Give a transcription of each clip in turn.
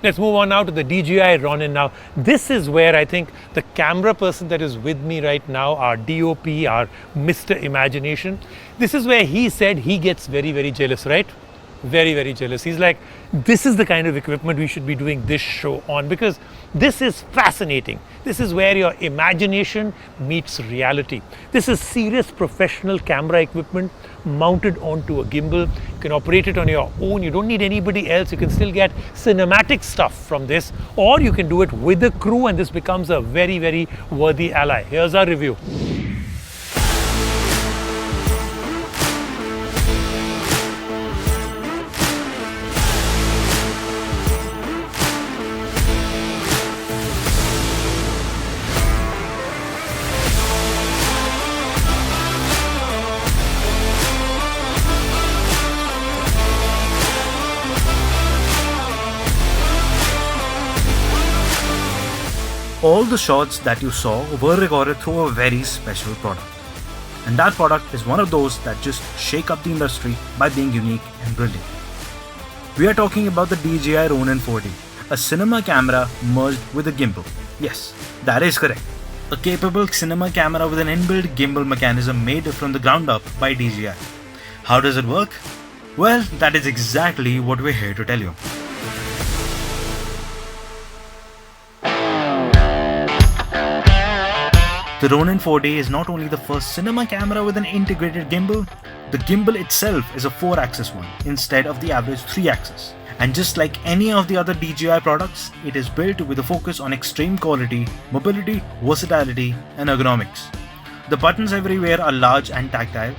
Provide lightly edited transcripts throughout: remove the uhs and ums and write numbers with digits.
Let's move on now to the DJI Ronin. Now, this is where I think the camera person that is with me right now, our DOP, our Mr. Imagination, this is where he said he gets very, very jealous, right? Very, very jealous. He's like, this is the kind of equipment we should be doing this show on, because this is fascinating. This is where your imagination meets reality. This is serious professional camera equipment mounted onto a gimbal. You can operate it on your own. You don't need anybody else. You can still get cinematic stuff from this, or you can do it with a crew, and this becomes a very, very worthy ally. Here's our review. All the shots that you saw were recorded through a very special product. And that product is one of those that just shake up the industry by being unique and brilliant. We are talking about the DJI Ronin 4D, a cinema camera merged with a gimbal. Yes, that is correct. A capable cinema camera with an inbuilt gimbal mechanism made from the ground up by DJI. How does it work? Well, that is exactly what we're here to tell you. The Ronin 4D is not only the first cinema camera with an integrated gimbal, the gimbal itself is a 4-axis one instead of the average 3-axis. And just like any of the other DJI products, it is built with a focus on extreme quality, mobility, versatility, and ergonomics. The buttons everywhere are large and tactile,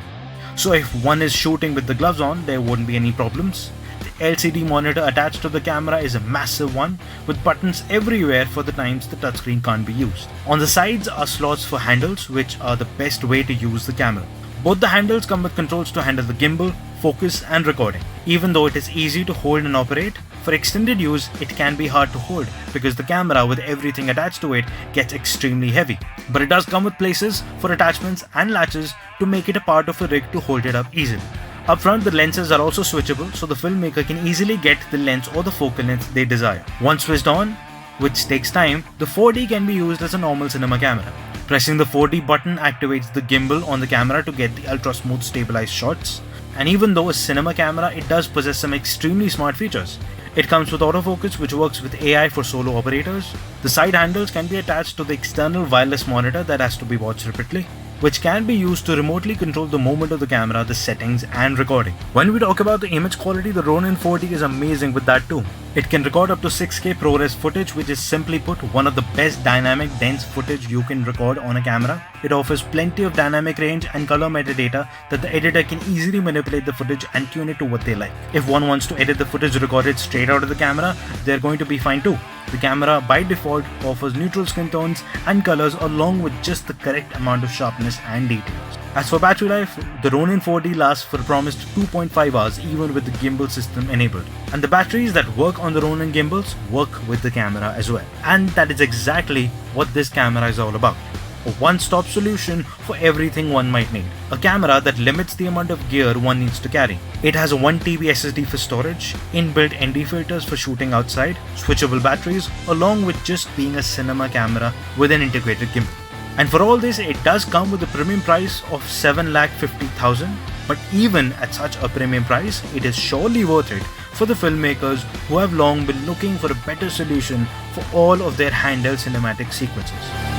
so if one is shooting with the gloves on, there wouldn't be any problems. The LCD monitor attached to the camera is a massive one with buttons everywhere for the times the touchscreen can't be used. On the sides are slots for handles, which are the best way to use the camera. Both the handles come with controls to handle the gimbal, focus and recording. Even though it is easy to hold and operate, for extended use it can be hard to hold because the camera with everything attached to it gets extremely heavy. But it does come with places for attachments and latches to make it a part of a rig to hold it up easily. Up front, the lenses are also switchable, so the filmmaker can easily get the lens or the focal length they desire. Once switched on, which takes time, the 4D can be used as a normal cinema camera. Pressing the 4D button activates the gimbal on the camera to get the ultra smooth stabilized shots. And even though a cinema camera, it does possess some extremely smart features. It comes with autofocus, which works with AI for solo operators. The side handles can be attached to the external wireless monitor that has to be watched repeatedly, which can be used to remotely control the movement of the camera, the settings and recording. When we talk about the image quality, the Ronin 4D is amazing with that too. It can record up to 6K ProRes footage, which is simply put one of the best dynamic dense footage you can record on a camera. It offers plenty of dynamic range and color metadata that the editor can easily manipulate the footage and tune it to what they like. If one wants to edit the footage recorded straight out of the camera, they're going to be fine too. The camera by default offers neutral skin tones and colors along with just the correct amount of sharpness and details. As for battery life, the Ronin 4D lasts for a promised 2.5 hours even with the gimbal system enabled. And the batteries that work on the Ronin gimbals work with the camera as well. And that is exactly what this camera is all about. A one-stop solution for everything one might need. A camera that limits the amount of gear one needs to carry. It has a 1TB SSD for storage, inbuilt ND filters for shooting outside, switchable batteries, along with just being a cinema camera with an integrated gimbal. And for all this, it does come with a premium price of 7,50,000. But even at such a premium price, it is surely worth it for the filmmakers who have long been looking for a better solution for all of their handheld cinematic sequences.